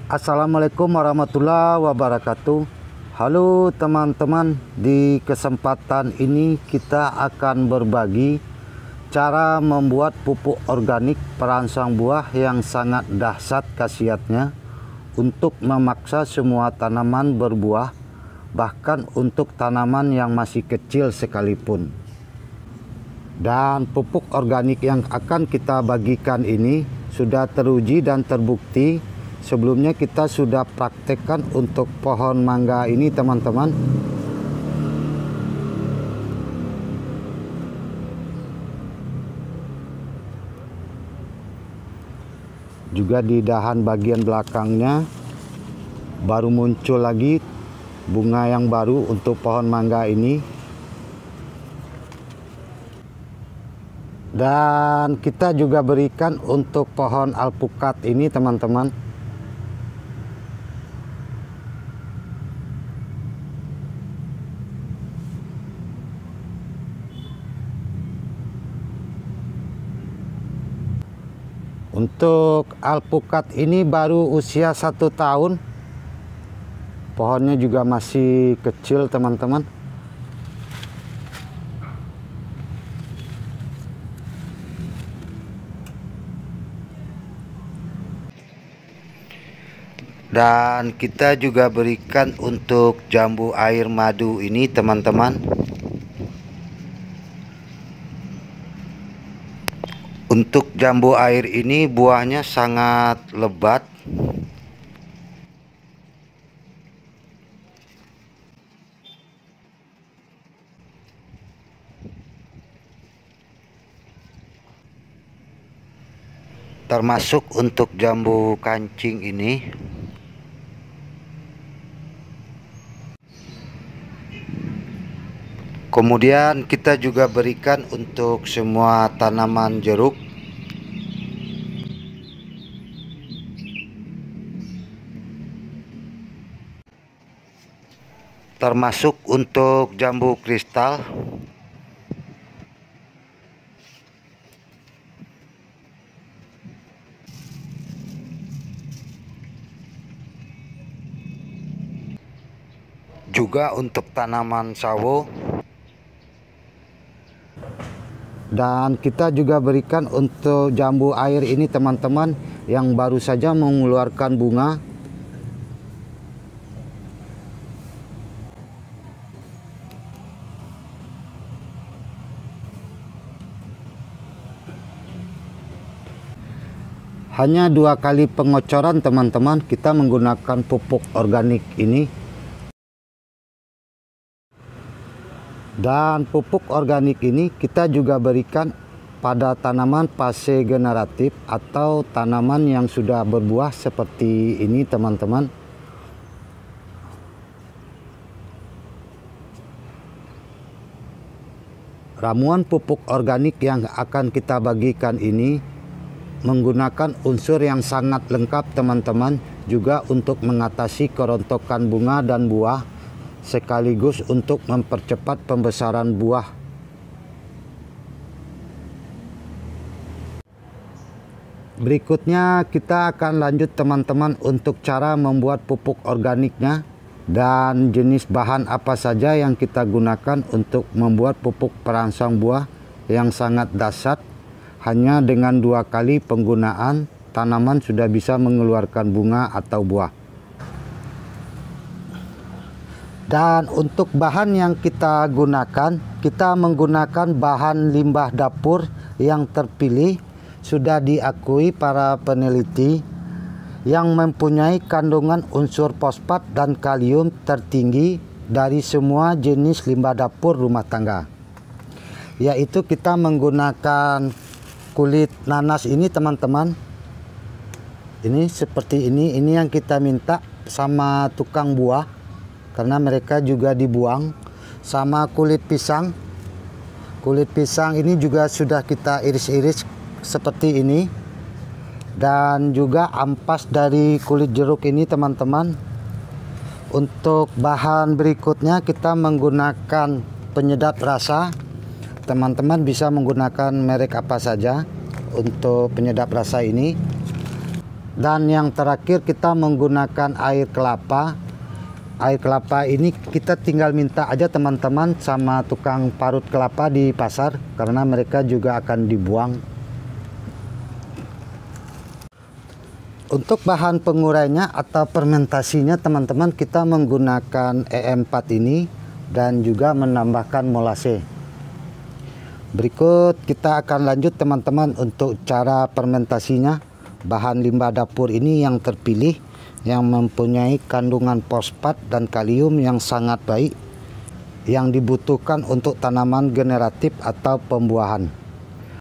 Assalamualaikum warahmatullahi wabarakatuh. Halo teman-teman, di kesempatan ini kita akan berbagi cara membuat pupuk organik perangsang buah yang sangat dahsyat khasiatnya untuk memaksa semua tanaman berbuah, bahkan untuk tanaman yang masih kecil sekalipun. Dan pupuk organik yang akan kita bagikan ini sudah teruji dan terbukti. Sebelumnya kita sudah praktekkan untuk pohon mangga ini, teman-teman. Juga di dahan bagian belakangnya baru muncul lagi bunga yang baru untuk pohon mangga ini. Dan kita juga berikan untuk pohon alpukat ini, teman-teman. Untuk alpukat ini baru usia 1 tahun. Pohonnya juga masih kecil, teman-teman. Dan kita juga berikan untuk jambu air madu ini, teman-teman. Untuk jambu air ini buahnya sangat lebat. Termasuk untuk jambu kancing ini. Kemudian kita juga berikan untuk semua tanaman jeruk. Termasuk untuk jambu kristal. Juga untuk tanaman sawo. Dan kita juga berikan untuk jambu air ini, teman-teman, yang baru saja mengeluarkan bunga. Hanya 2 kali pengocoran, teman-teman, kita menggunakan pupuk organik ini. Dan pupuk organik ini kita juga berikan pada tanaman fase generatif atau tanaman yang sudah berbuah seperti ini, teman-teman. Ramuan pupuk organik yang akan kita bagikan ini menggunakan unsur yang sangat lengkap, teman-teman, juga untuk mengatasi kerontokan bunga dan buah, sekaligus untuk mempercepat pembesaran buah. Berikutnya kita akan lanjut, teman-teman, untuk cara membuat pupuk organiknya dan jenis bahan apa saja yang kita gunakan untuk membuat pupuk perangsang buah yang sangat dahsyat. Hanya dengan 2 kali penggunaan tanaman sudah bisa mengeluarkan bunga atau buah. Dan untuk bahan yang kita gunakan, kita menggunakan bahan limbah dapur yang terpilih, sudah diakui para peneliti, yang mempunyai kandungan unsur fosfat dan kalium tertinggi dari semua jenis limbah dapur rumah tangga. Yaitu kita menggunakan kulit nanas ini, teman-teman. Ini seperti ini yang kita minta sama tukang buah, karena mereka juga dibuang. Sama kulit pisang. Kulit pisang ini juga sudah kita iris-iris seperti ini. Dan juga ampas dari kulit jeruk ini, teman-teman. Untuk bahan berikutnya kita menggunakan penyedap rasa. Teman-teman bisa menggunakan merek apa saja untuk penyedap rasa ini. Dan yang terakhir kita menggunakan air kelapa. Air kelapa ini kita tinggal minta aja teman-teman sama tukang parut kelapa di pasar, karena mereka juga akan dibuang. Untuk bahan pengurainya atau fermentasinya teman-teman, kita menggunakan E4 ini dan juga menambahkan molase. Berikut kita akan lanjut teman-teman untuk cara fermentasinya. Bahan limbah dapur ini yang terpilih, yang mempunyai kandungan fosfat dan kalium yang sangat baik, yang dibutuhkan untuk tanaman generatif atau pembuahan.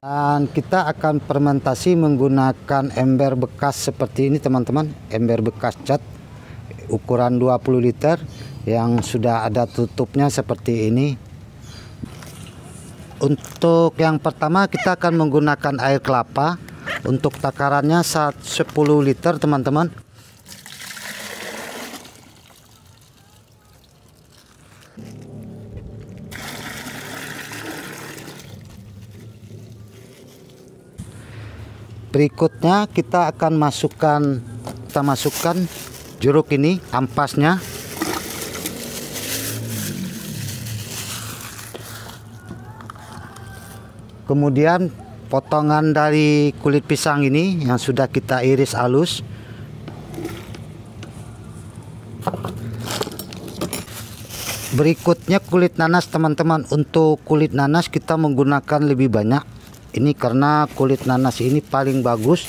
Dan kita akan fermentasi menggunakan ember bekas seperti ini teman-teman, ember bekas cat ukuran 20 liter yang sudah ada tutupnya seperti ini. Untuk yang pertama kita akan menggunakan air kelapa. Untuk takarannya 10 liter teman-teman. Berikutnya kita akan masukkan jeruk ini, ampasnya. Kemudian potongan dari kulit pisang ini yang sudah kita iris halus. Berikutnya kulit nanas teman-teman. Untuk kulit nanas kita menggunakan lebih banyak. Ini karena kulit nanas ini paling bagus.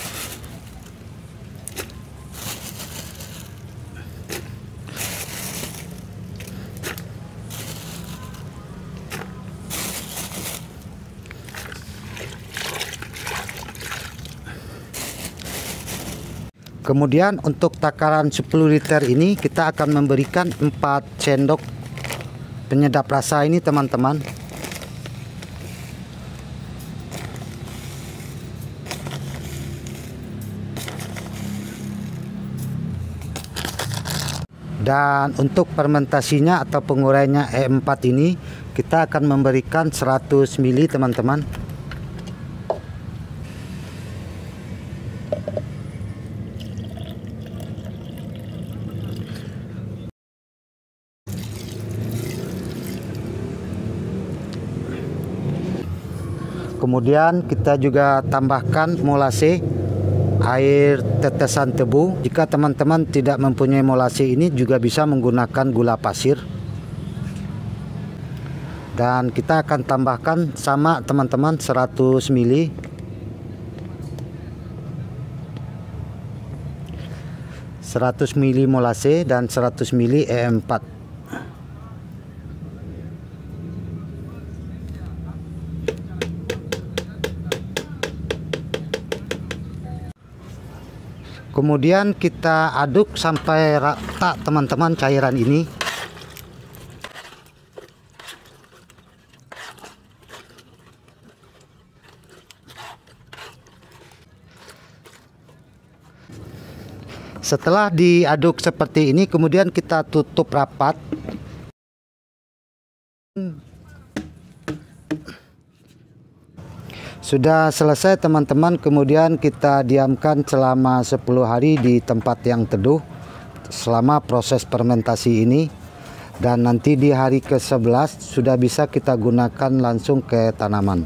Kemudian untuk takaran 10 liter ini kita akan memberikan 4 sendok penyedap rasa ini teman-teman. Dan untuk fermentasinya atau pengurainya E4 ini kita akan memberikan 100 ml teman-teman. Kemudian kita juga tambahkan molase, air tetesan tebu. Jika teman-teman tidak mempunyai molase ini juga bisa menggunakan gula pasir. Dan kita akan tambahkan sama teman-teman 100 ml. 100 ml molase dan 100 ml E4. Kemudian kita aduk sampai rata teman-teman cairan ini. Setelah diaduk seperti ini, kemudian kita tutup rapat. Sudah selesai teman-teman, kemudian kita diamkan selama 10 hari di tempat yang teduh selama proses fermentasi ini. Dan nanti di hari ke-11 sudah bisa kita gunakan langsung ke tanaman.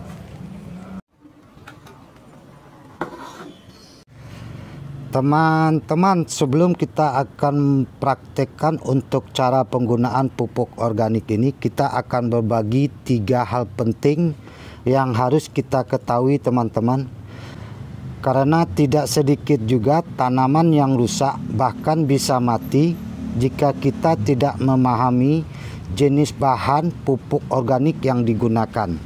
Teman-teman, sebelum kita akan praktekkan untuk cara penggunaan pupuk organik ini, kita akan berbagi 3 hal penting yang harus kita ketahui teman-teman, karena tidak sedikit juga tanaman yang rusak bahkan bisa mati jika kita tidak memahami jenis bahan pupuk organik yang digunakan.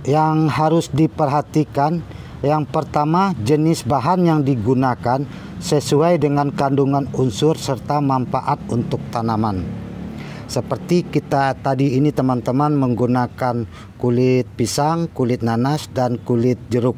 Yang harus diperhatikan, yang pertama, jenis bahan yang digunakan sesuai dengan kandungan unsur serta manfaat untuk tanaman. Seperti kita tadi ini teman-teman menggunakan kulit pisang, kulit nanas, dan kulit jeruk.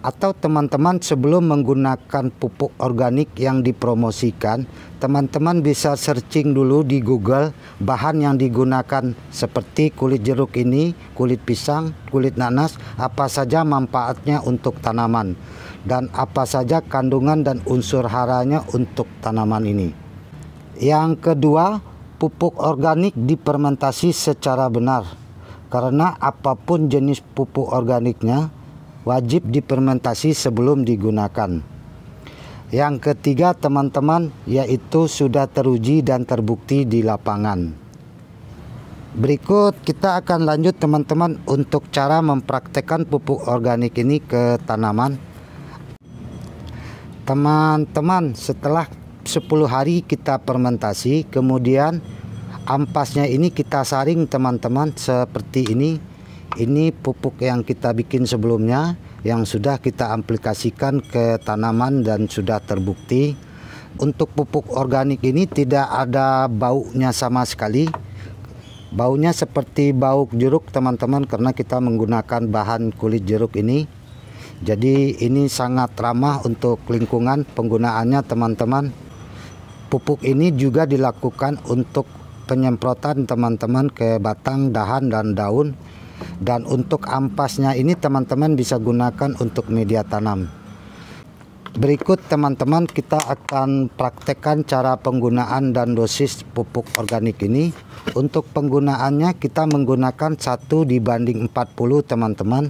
Atau teman-teman sebelum menggunakan pupuk organik yang dipromosikan, teman-teman bisa searching dulu di Google bahan yang digunakan seperti kulit jeruk ini, kulit pisang, kulit nanas, apa saja manfaatnya untuk tanaman. dan apa saja kandungan dan unsur haranya untuk tanaman ini. Yang kedua, pupuk organik difermentasi secara benar, karena apapun jenis pupuk organiknya wajib difermentasi sebelum digunakan. Yang ketiga teman-teman, yaitu sudah teruji dan terbukti di lapangan. Berikut kita akan lanjut teman-teman untuk cara mempraktekkan pupuk organik ini ke tanaman. Teman-teman, setelah 10 hari kita fermentasi, kemudian ampasnya ini kita saring teman-teman seperti ini. Ini pupuk yang kita bikin sebelumnya yang sudah kita aplikasikan ke tanaman dan sudah terbukti. Untuk pupuk organik ini tidak ada baunya sama sekali. Baunya seperti bau jeruk teman-teman, karena kita menggunakan bahan kulit jeruk ini. Jadi ini sangat ramah untuk lingkungan penggunaannya teman-teman. Pupuk ini juga dilakukan untuk penyemprotan teman-teman ke batang, dahan, dan daun. Dan untuk ampasnya ini teman-teman bisa gunakan untuk media tanam. Berikut teman-teman kita akan praktekkan cara penggunaan dan dosis pupuk organik ini. Untuk penggunaannya kita menggunakan 1:40 teman-teman.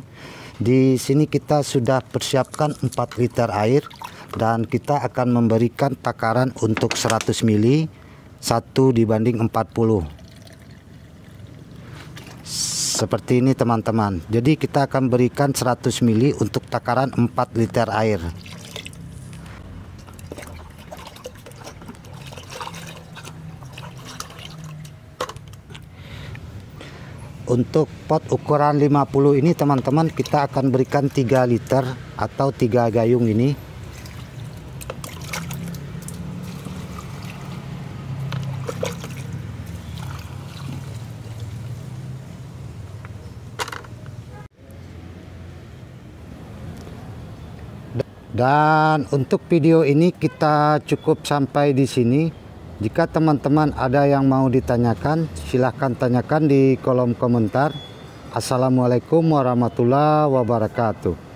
Di sini kita sudah persiapkan 4 liter air dan kita akan memberikan takaran untuk 100 ml 1:40. Seperti ini teman-teman. Jadi kita akan berikan 100 ml untuk takaran 4 liter air. Untuk pot ukuran 50 ini teman-teman, kita akan berikan 3 liter atau 3 gayung ini. Dan untuk video ini kita cukup sampai di sini. Jika teman-teman ada yang mau ditanyakan, silahkan tanyakan di kolom komentar. Assalamualaikum warahmatullahi wabarakatuh.